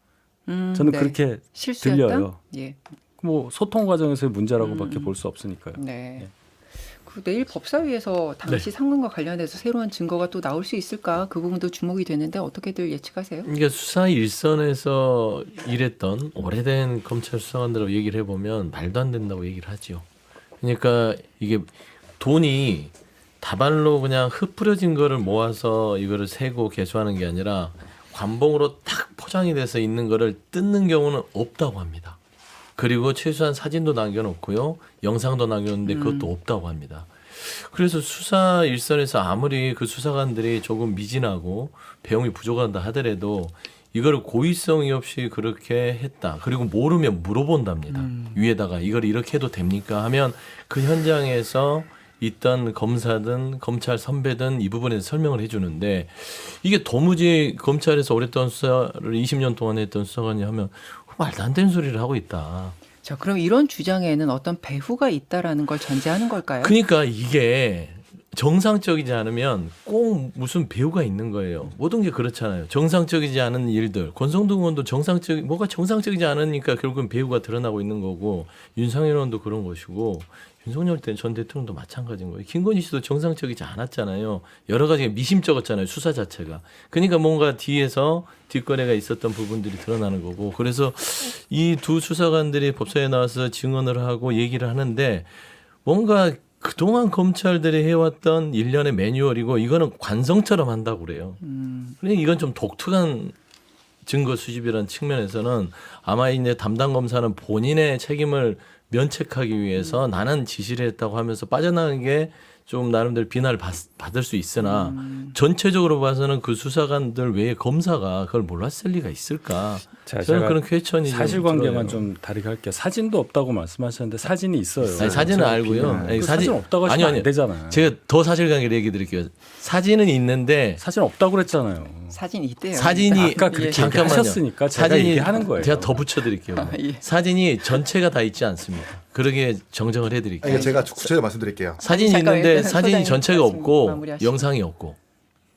저는 네. 그렇게 실수였다? 들려요. 예. 뭐 소통 과정에서의 문제라고밖에 볼 수 없으니까요. 네. 그 내일 법사위에서 당시 상황과 관련해서 새로운 증거가 또 나올 수 있을까? 그 부분도 주목이 되는데 어떻게들 예측하세요? 그러니까 수사 일선에서 일했던 오래된 검찰 수사관들하고 얘기를 해보면 말도 안 된다고 얘기를 하죠. 그러니까 이게 돈이 다발로 그냥 흩뿌려진 거를 모아서 이거를 세고 개수하는 게 아니라 관봉으로 탁 포장이 돼서 있는 거를 뜯는 경우는 없다고 합니다. 그리고 최소한 사진도 남겨놓고요. 영상도 남겨놓는데 그것도 없다고 합니다. 그래서 수사 일선에서 아무리 그 수사관들이 조금 미진하고 배움이 부족하다 하더라도 이거를 고의성이 없이 그렇게 했다. 그리고 모르면 물어본답니다. 위에다가 이걸 이렇게 해도 됩니까? 하면 그 현장에서 있던 검사든 검찰 선배든 이 부분에서 설명을 해주는데 이게 도무지 검찰에서 오랫동안 수사를 20년 동안 했던 수사관이 하면 말도 안 되는 소리를 하고 있다. 자, 그럼 이런 주장에는 어떤 배후가 있다라는 걸 전제하는 걸까요? 그러니까 이게 정상적이지 않으면 꼭 무슨 배우가 있는 거예요. 모든 게 그렇잖아요. 정상적이지 않은 일들. 권성동 의원도 뭐가 정상적이지 않으니까 결국은 배우가 드러나고 있는 거고 윤상현 의원도 그런 것이고 윤석열 전 대통령도 마찬가지인 거예요. 김건희 씨도 정상적이지 않았잖아요. 여러 가지가 미심쩍었잖아요. 수사 자체가. 그러니까 뭔가 뒤에서 뒷거래가 있었던 부분들이 드러나는 거고 그래서 이 두 수사관들이 법정에 나와서 증언을 하고 얘기를 하는데 뭔가 그동안 검찰들이 해왔던 일련의 매뉴얼이고 이거는 관성처럼 한다고 그래요. 그러니까 이건 좀 독특한 증거 수집이라는 측면에서는 아마 이제 담당 검사는 본인의 책임을 면책하기 위해서 나는 지시를 했다고 하면서 빠져나간 게 좀 나름대로 비난을 받을 수 있으나 전체적으로 봐서는 그 수사관들 외에 검사가 그걸 몰랐을 리가 있을까? 자, 저는 제가 그런 퀘스천이 사실관계만 좀 다르게 할게요. 사진도 없다고 말씀하셨는데 사진이 있어요. 아니, 사진은 알고요. 아니, 사진 없다고 하시면 아니요. 안 되잖아요. 제가 더 사실관계를 얘기 드릴게요. 사진은 있는데 사진 없다고 그랬잖아요. 사진이 있대요. 사진이 아까 그렇게 잠깐만요. 하셨으니까 제가 사진이 얘기하는 거예요. 제가 더 붙여드릴게요. 예. 사진이 전체가 다 있지 않습니다. 그러게 정정을 아니, 해드릴게요. 제가 구체적으로 말씀드릴게요. 사진이 잠깐만요. 있는데 사진이 소장님 전체가 말씀 없고 마무리하시죠. 영상이 없고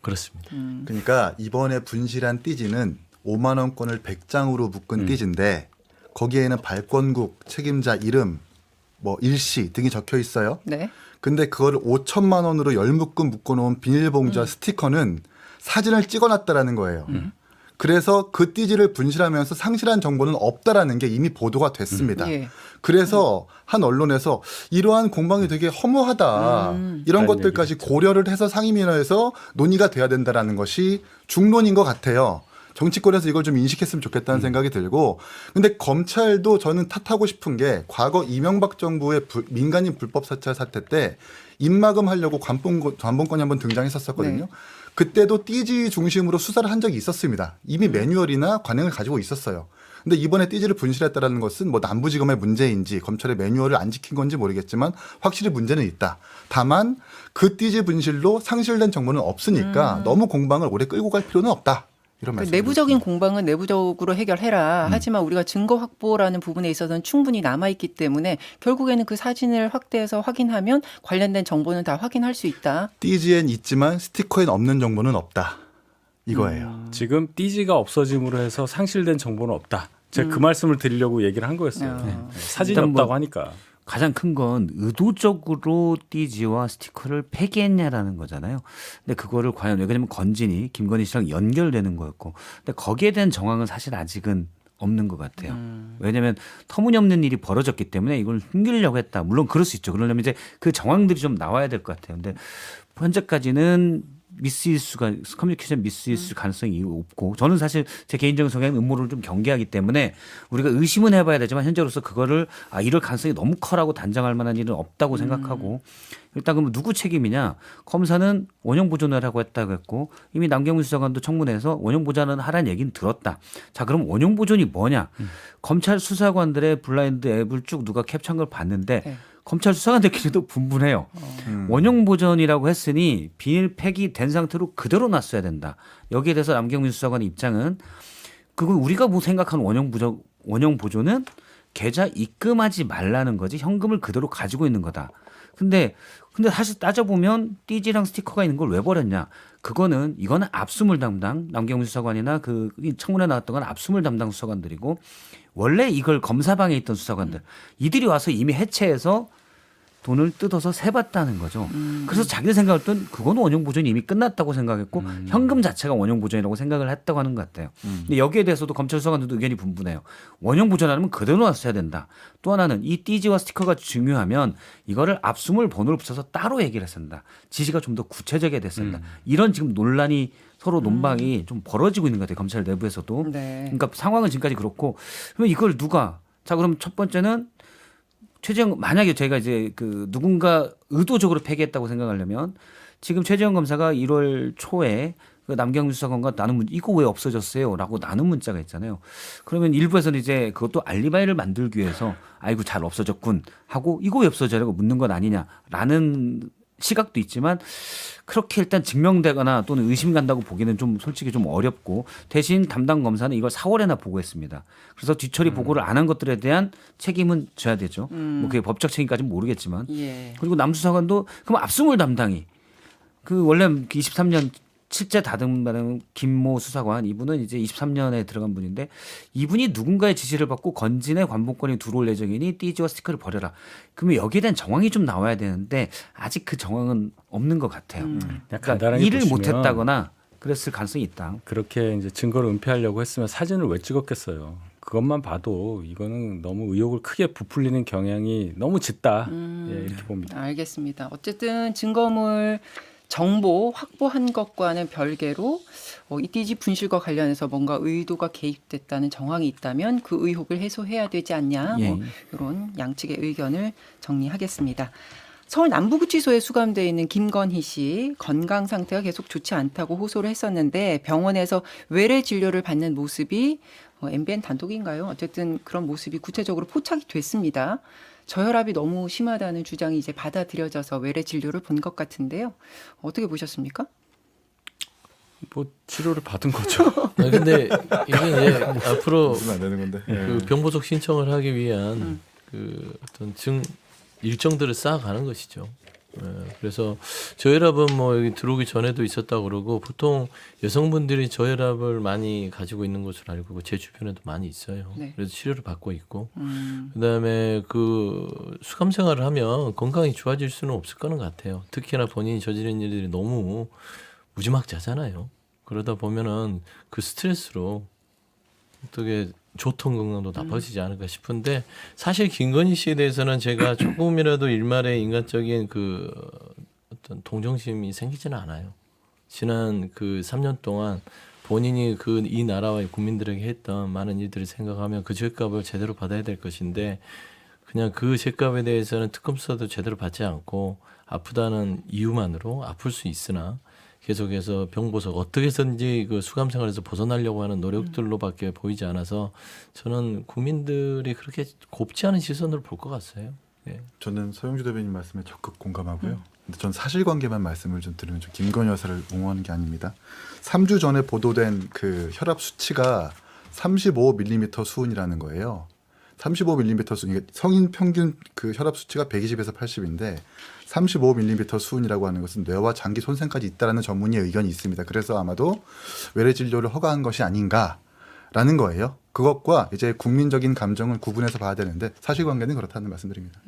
그렇습니다. 그러니까 이번에 분실한 띠지는 5만 원권을 100장으로 묶은 띠지인데 거기에는 발권국, 책임자 이름, 뭐 일시 등이 적혀 있어요. 네. 근데 그거를 5천만 원으로 10묶음 묶어놓은 비닐봉지와 스티커는 사진을 찍어놨다라는 거예요. 그래서 그 띠지를 분실하면서 상실한 정보는 없다라는 게 이미 보도가 됐습니다. 예. 그래서 한 언론에서 이러한 공방이 되게 허무하다. 이런 그런 것들까지 고려를 해서 상임위원회에서 논의가 돼야 된다라는 것이 중론인 것 같아요. 정치권에서 이걸 좀 인식했으면 좋겠다는 생각이 들고 근데 검찰도 저는 탓하고 싶은 게 과거 이명박 정부의 민간인 불법 사찰 사태 때 입막음 하려고 관본권이 한번 등장했었거든요. 네. 그때도 띠지 중심으로 수사를 한 적이 있었습니다. 이미 매뉴얼이나 관행을 가지고 있었어요. 근데 이번에 띠지를 분실했다라는 것은 뭐 남부지검의 문제인지 검찰의 매뉴얼을 안 지킨 건지 모르겠지만 확실히 문제는 있다. 다만 그 띠지 분실로 상실된 정보는 없으니까 너무 공방을 오래 끌고 갈 필요는 없다. 이런 그 말씀. 내부적인 공방은 내부적으로 해결해라. 하지만 우리가 증거 확보라는 부분에 있어서는 충분히 남아있기 때문에 결국에는 그 사진을 확대해서 확인하면 관련된 정보는 다 확인할 수 있다. 띠지엔 있지만 스티커엔 없는 정보는 없다. 이거예요. 지금 띠지가 없어짐으로 해서 상실된 정보는 없다. 제가 그 말씀을 드리려고 얘기를 한 거였어요. 네. 사진이 일단 뭐 없다고 하니까. 가장 큰 건 의도적으로 띠지와 스티커를 폐기했냐라는 거잖아요. 근데 그거를 과연 왜냐면 건진이 김건희 씨랑 연결되는 거였고, 근데 거기에 대한 정황은 사실 아직은 없는 것 같아요. 왜냐하면 터무니없는 일이 벌어졌기 때문에 이걸 숨기려고 했다. 물론 그럴 수 있죠. 그러려면 이제 그 정황들이 좀 나와야 될 것 같아요. 근데 현재까지는 미스일수가 커뮤니케이션 미스일수 가능성이 없고 저는 사실 제 개인적인 성향은 음모를 좀 경계하기 때문에 우리가 의심은 해봐야 되지만 현재로서 그거를 이럴 가능성이 너무 커라고 단정할 만한 일은 없다고 생각하고 일단 그럼 누구 책임이냐 검사는 원형 보존을 하고 했다고 했고 이미 남경문 수사관도 청문회에서 원형 보존은 하라는 얘기는 들었다. 자 그럼 원형 보존이 뭐냐 검찰 수사관들의 블라인드 앱을 쭉 누가 캡처한 걸 봤는데 네. 검찰 수사관들끼리도 분분해요. 원형 보존이라고 했으니 비닐 팩이 된 상태로 그대로 놨어야 된다. 여기에 대해서 남경민 수사관의 입장은 그건 우리가 뭐 생각하는 원형 보존은 계좌 입금하지 말라는 거지 현금을 그대로 가지고 있는 거다. 근데 사실 따져보면 띠지랑 스티커가 있는 걸 왜 버렸냐. 이거는 압수물 담당 남경민 수사관이나 그 청문회 나왔던 건 압수물 담당 수사관들이고 원래 이걸 검사방에 있던 수사관들 이들이 와서 이미 해체해서 돈을 뜯어서 세봤다는 거죠. 그래서 자기들 생각할 땐 그건 원형 보존이 이미 끝났다고 생각했고 현금 자체가 원형 보존이라고 생각을 했다고 하는 것 같아요. 근데 여기에 대해서도 검찰 수사관들도 의견이 분분해요. 원형 보존하려면 그대로 놨어야 된다. 또 하나는 이 띠지와 스티커가 중요하면 이거를 압수물 번호를 붙여서 따로 얘기를 했습니다. 지시가 좀 더 구체적이게 됐습니다. 이런 지금 논란이 서로 논박이 좀 벌어지고 있는 것 같아요. 검찰 내부에서도. 네. 그러니까 상황은 지금까지 그렇고 그러면 이걸 누가 자 그럼 첫 번째는 최재형 만약에 제가 이제 그 누군가 의도적으로 폐기했다고 생각하려면 지금 최재형 검사가 1월 초에 그 남경준 수사관과 나는 이거 왜 없어졌어요?라고 나눈 문자가 있잖아요. 그러면 일부에서는 이제 그것도 알리바이를 만들기 위해서 아이고 잘 없어졌군 하고 이거 왜 없어져라고 묻는 건 아니냐라는 시각도 있지만 그렇게 일단 증명되거나 또는 의심 간다고 보기는 좀 솔직히 좀 어렵고 대신 담당 검사는 이걸 4월에나 보고했습니다. 그래서 뒤처리 보고를 안 한 것들에 대한 책임은 져야 되죠. 뭐 그게 법적 책임까지는 모르겠지만 예. 그리고 남수사관도 그럼 압수물 담당이 그 원래 23년 실제 다듬받은 김모 수사관 이분은 이제 23년에 들어간 분인데 이분이 누군가의 지시를 받고 건진의 관복권이 들어올 예정이니 띠지와 스티커를 버려라. 그러면 여기에 대한 정황이 좀 나와야 되는데 아직 그 정황은 없는 것 같아요. 그냥 그러니까 간단하게 일을 보시면 못했다거나 그랬을 가능성이 있다. 그렇게 이제 증거를 은폐하려고 했으면 사진을 왜 찍었겠어요. 그것만 봐도 이거는 너무 의혹을 크게 부풀리는 경향이 너무 짙다. 예, 이렇게 봅니다. 알겠습니다. 어쨌든 증거물 정보 확보한 것과는 별개로 이띠지 분실과 관련해서 뭔가 의도가 개입됐다는 정황이 있다면 그 의혹을 해소해야 되지 않냐. 예. 뭐 이런 양측의 의견을 정리하겠습니다. 서울 남부구치소에 수감되어 있는 김건희 씨 건강 상태가 계속 좋지 않다고 호소를 했었는데 병원에서 외래 진료를 받는 모습이 MBN 단독인가요? 어쨌든 그런 모습이 구체적으로 포착이 됐습니다. 저혈압이 너무 심하다는 주장이 이제 받아들여져서 외래 진료를 본 것 같은데요. 어떻게 보셨습니까? 뭐 치료를 받은 거죠. 근데 이게 이제 앞으로 웃으면 안 되는 건데. 그 병보석 신청을 하기 위한 그 어떤 일정들을 쌓아가는 것이죠. 그래서 저혈압은 뭐 여기 들어오기 전에도 있었다고 그러고 보통 여성분들이 저혈압을 많이 가지고 있는 것으로 알고 있고 제 주변에도 많이 있어요. 네. 그래서 치료를 받고 있고 그다음에 그 수감 생활을 하면 건강이 좋아질 수는 없을 거는 같아요. 특히나 본인이 저지른 일들이 너무 무지막지하잖아요. 그러다 보면은 그 스트레스로 어떻게 조통 건강도 나빠지지 않을까 싶은데 사실 김건희 씨에 대해서는 제가 조금이라도 일말의 인간적인 그 어떤 동정심이 생기지는 않아요. 지난 그 3년 동안 본인이 그 이 나라와 국민들에게 했던 많은 일들을 생각하면 그 죄값을 제대로 받아야 될 것인데 그냥 그 죄값에 대해서는 특검 수사도 제대로 받지 않고 아프다는 이유만으로 아플 수 있으나 계속해서 병보석 어떻게 해서든지 그 수감 생활에서 벗어나려고 하는 노력들로밖에 보이지 않아서 저는 국민들이 그렇게 곱지 않은 시선으로 볼 것 같아요. 예. 저는 서영주 대변인 말씀에 적극 공감하고요. 근데 전 사실관계만 말씀을 좀 드리면 좀 김건희 여사를 옹호하는 게 아닙니다. 3주 전에 보도된 그 혈압 수치가 35mm 수은이라는 거예요. 35mm 수은, 이게 성인 평균 그 혈압 수치가 120에서 80인데 35mm 수은이라고 하는 것은 뇌와 장기 손상까지 있다라는 전문의 의견이 있습니다. 그래서 아마도 외래 진료를 허가한 것이 아닌가라는 거예요. 그것과 이제 국민적인 감정을 구분해서 봐야 되는데 사실관계는 그렇다는 말씀드립니다.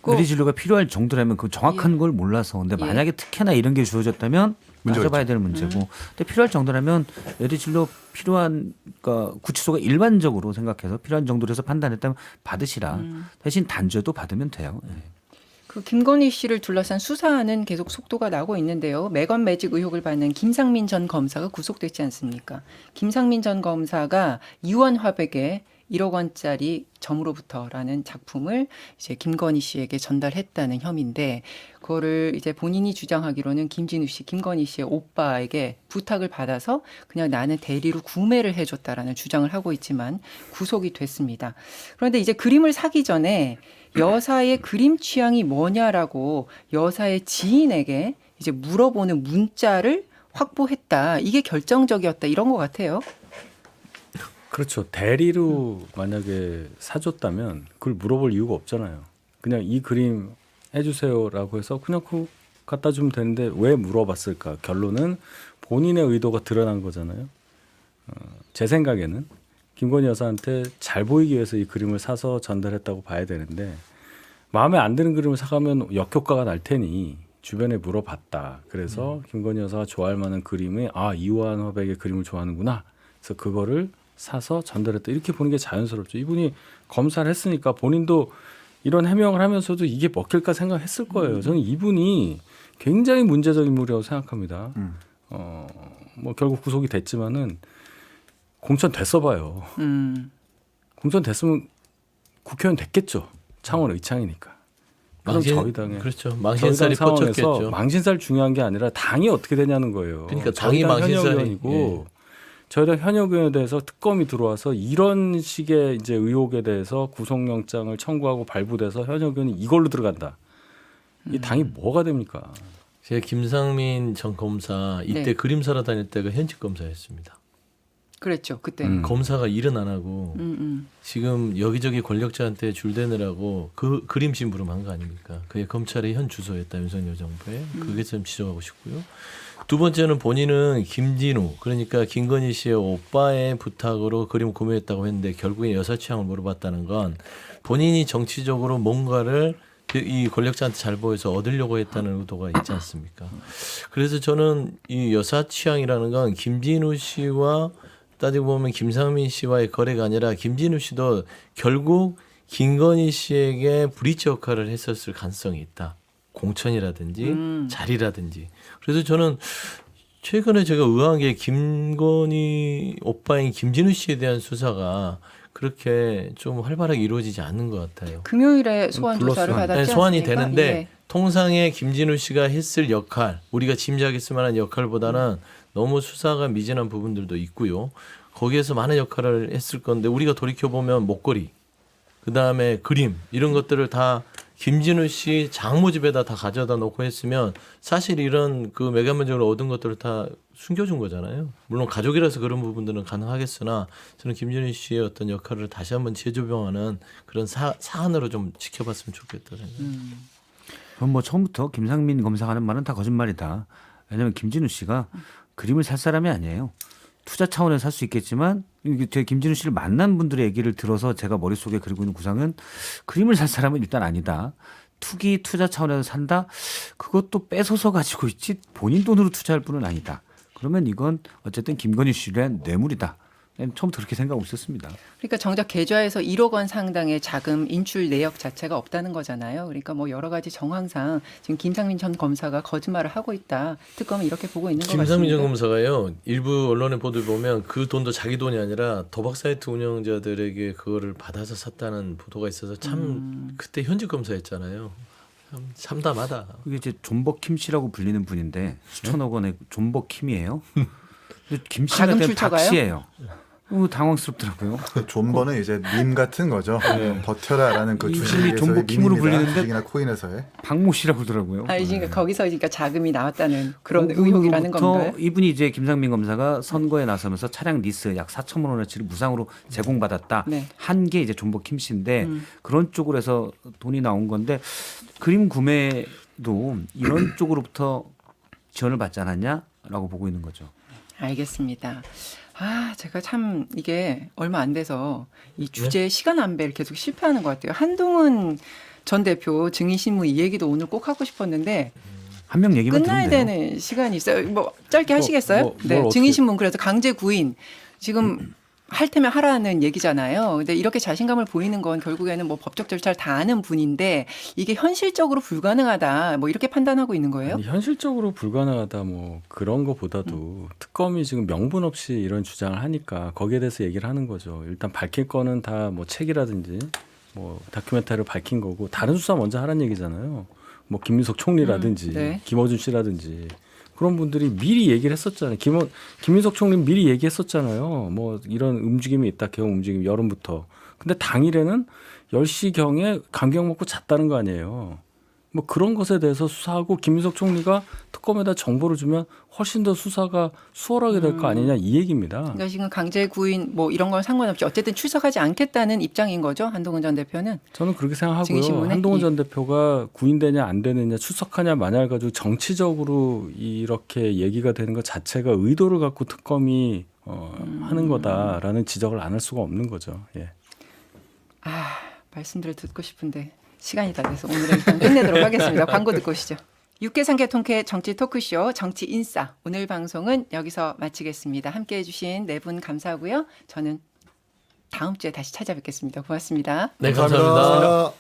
외래 진료가 필요할 정도라면 그 정확한 걸 몰라서 근데 예. 만약에 특혜나 이런 게 주어졌다면 문제가 따져봐야 될 문제고 근데 필요할 정도라면 외래 진료 필요한 그러니까 구치소가 일반적으로 생각해서 필요한 정도로 해서 판단했다면 받으시라 대신 단죄도 받으면 돼요. 예. 그 김건희 씨를 둘러싼 수사는 계속 속도가 나고 있는데요. 매건 매직 의혹을 받는 김상민 전 검사가 구속됐지 않습니까? 김상민 전 검사가 이원 화백에 1억 원짜리 점으로부터라는 작품을 이제 김건희 씨에게 전달했다는 혐의인데 그거를 이제 본인이 주장하기로는 김진우 씨, 김건희 씨의 오빠에게 부탁을 받아서 그냥 나는 대리로 구매를 해줬다라는 주장을 하고 있지만 구속이 됐습니다. 그런데 이제 그림을 사기 전에 여사의 그림 취향이 뭐냐라고 여사의 지인에게 이제 물어보는 문자를 확보했다. 이게 결정적이었다. 이런 것 같아요. 그렇죠. 대리로 만약에 사줬다면 그걸 물어볼 이유가 없잖아요. 그냥 이 그림 해주세요라고 해서 그냥 그거 갖다 주면 되는데 왜 물어봤을까? 결론은 본인의 의도가 드러난 거잖아요. 제 생각에는 김건희 여사한테 잘 보이기 위해서 이 그림을 사서 전달했다고 봐야 되는데 마음에 안 드는 그림을 사가면 역효과가 날 테니 주변에 물어봤다. 그래서 김건희 여사가 좋아할 만한 그림이 이완 화백의 그림을 좋아하는구나. 그래서 그거를 사서 전달했다. 이렇게 보는 게 자연스럽죠. 이분이 검사를 했으니까 본인도 이런 해명을 하면서도 이게 먹힐까 생각했을 거예요. 저는 이분이 굉장히 문제적 인물이라고 생각합니다. 뭐 결국 구속이 됐지만은 공천 됐어 봐요. 공천 됐으면 국회의원 됐겠죠. 창원 의창이니까. 그럼 저희 당에 그렇죠. 저희 당 망신살이 상황에서 뻗쳤겠죠. 망신살 중요한 게 아니라 당이 어떻게 되냐는 거예요. 그러니까 저희 당이 당 망신살이- 현역의원이고 저희 당 현역의원에 대해서 특검이 들어와서 이런 식의 이제 의혹에 대해서 구속영장을 청구하고 발부돼서 현역의원이 이걸로 들어간다. 이 당이 뭐가 됩니까? 제가 김상민 전 검사 이때 네. 그림 사러 다닐 때가 현직 검사였습니다. 그랬죠. 그때. 검사가 일은 안 하고 지금 여기저기 권력자한테 줄대느라고 그 그림 심부름한 거 아닙니까? 그게 검찰의 현 주소였다 윤석열 정부에. 그게 좀 지적하고 싶고요. 두 번째는 본인은 김진우 그러니까 김건희 씨의 오빠의 부탁으로 그림 구매했다고 했는데 결국에 여사 취향을 물어봤다는 건 본인이 정치적으로 뭔가를 이 권력자한테 잘 보여서 얻으려고 했다는 의도가 있지 않습니까? 그래서 저는 이 여사 취향이라는 건 김진우 씨와 따지고 보면 김상민 씨와의 거래가 아니라 김진우 씨도 결국 김건희 씨에게 브리지 역할을 했었을 가능성이 있다. 공천이라든지 자리라든지. 그래서 저는 최근에 제가 의아한 게 김건희 오빠인 김진우 씨에 대한 수사가 그렇게 좀 활발하게 이루어지지 않는 것 같아요. 금요일에 소환 조사를 불렀어요. 받았지 네, 소환이 않습니까? 되는데 예. 통상의 김진우 씨가 했을 역할, 우리가 짐작했을 만한 역할보다는 너무 수사가 미진한 부분들도 있고요. 거기에서 많은 역할을 했을 건데 우리가 돌이켜 보면 목걸이, 그 다음에 그림 이런 것들을 다 김진우 씨 장모 집에다 다 가져다 놓고 했으면 사실 이런 그 메가면적으로 얻은 것들을 다 숨겨준 거잖아요. 물론 가족이라서 그런 부분들은 가능하겠으나 저는 김진우 씨의 어떤 역할을 다시 한번 재조명하는 그런 사안으로 좀 지켜봤으면 좋겠다 생각. 그럼 뭐 처음부터 김상민 검사가 하는 말은 다 거짓말이다. 왜냐하면 김진우 씨가 그림을 살 사람이 아니에요. 투자 차원에서 살 수 있겠지만 제가 김진우 씨를 만난 분들의 얘기를 들어서 제가 머릿속에 그리고 있는 구상은 그림을 살 사람은 일단 아니다. 투기 투자 차원에서 산다. 그것도 뺏어서 가지고 있지 본인 돈으로 투자할 분은 아니다. 그러면 이건 어쨌든 김건희 씨를 위한 뇌물이다. 처음부터 그렇게 생각하고 있었습니다. 그러니까 정작 계좌에서 1억 원 상당의 자금 인출 내역 자체가 없다는 거잖아요. 그러니까 뭐 여러 가지 정황상 지금 김상민 전 검사가 거짓말을 하고 있다. 특검은 이렇게 보고 있는 것 같습니다. 김상민 전 검사가요. 일부 언론의 보도를 보면 그 돈도 자기 돈이 아니라 도박 사이트 운영자들에게 그거를 받아서 샀다는 보도가 있어서 참 그때 현직 검사였잖아요. 참 참담하다. 그게 이제 존버 킴 씨라고 불리는 분인데 수천억 원의 존버 킴이에요. 김 씨가 자금 박 출처가요? 씨예요. 당황스럽더라고요. 그 존버는 이제 밈 같은 거죠. 버텨라라는 그 이 주식에서의 존버 킴으로 밈입니다. 불리는데 주식이나 코인에서의. 박모 씨라고 그러더라고요. 아니 그러니까 거기서 그러니까 자금이 나왔다는 그런 의혹이라는 그로부터 건가요? 이분이 이제 김상민 검사가 선거에 나서면서 차량 리스 약 4천만 원어치를 무상으로 제공받았다. 네. 한 게 이제 존버 킴 씨인데 그런 쪽으로 해서 돈이 나온 건데 그림 구매도 이런 쪽으로부터 지원을 받지 않았냐라고 보고 있는 거죠. 알겠습니다. 아, 제가 참 이게 얼마 안 돼서 이 주제 시간 안배를 계속 실패하는 것 같아요. 한동훈 전 대표 증인신문 이 얘기도 오늘 꼭 하고 싶었는데 한 명 얘기만 끝나야 들으면 돼요. 되는 시간이 있어요. 뭐 짧게 하시겠어요? 뭘 네, 어떻게- 증인신문 그래서 강제 구인 지금 할 테면 하라는 얘기잖아요. 근데 이렇게 자신감을 보이는 건 결국에는 뭐 법적 절차를 다 아는 분인데 이게 현실적으로 불가능하다. 뭐 이렇게 판단하고 있는 거예요? 아니, 현실적으로 불가능하다 뭐 그런 거보다도 특검이 지금 명분 없이 이런 주장을 하니까 거기에 대해서 얘기를 하는 거죠. 일단 밝힐 거는 다 뭐 책이라든지 뭐 다큐멘터리를 밝힌 거고 다른 수사 먼저 하라는 얘기잖아요. 뭐 김민석 총리라든지 네. 김어준 씨라든지 그런 분들이 미리 얘기를 했었잖아요. 김민석 총리는 미리 얘기했었잖아요. 뭐 이런 움직임이 있다. 개헌 움직임 여름부터. 근데 당일에는 10시경에 감기약 먹고 잤다는 거 아니에요. 뭐 그런 것에 대해서 수사하고 김민석 총리가 특검에다 정보를 주면 훨씬 더 수사가 수월하게 될 거 아니냐 이 얘기입니다. 그러니까 지금 강제 구인 뭐 이런 건 상관없이 어쨌든 출석하지 않겠다는 입장인 거죠. 한동훈 전 대표는. 저는 그렇게 생각하고요. 증인신문에 한동훈 이- 전 대표가 구인되냐 안 되느냐 출석하냐 마냐를 가지고 정치적으로 이렇게 얘기가 되는 것 자체가 의도를 갖고 특검이 하는 거다라는 지적을 안 할 수가 없는 거죠. 예. 아, 말씀들을 듣고 싶은데 시간이 다 돼서 오늘은 일단 끝내도록 하겠습니다. 광고 듣고 오시죠. 6개 3개 통쾌 정치 토크쇼 정치 인싸 오늘 방송은 여기서 마치겠습니다. 함께해 주신 네 분 감사하고요. 저는 다음 주에 다시 찾아뵙겠습니다. 고맙습니다. 네, 감사합니다.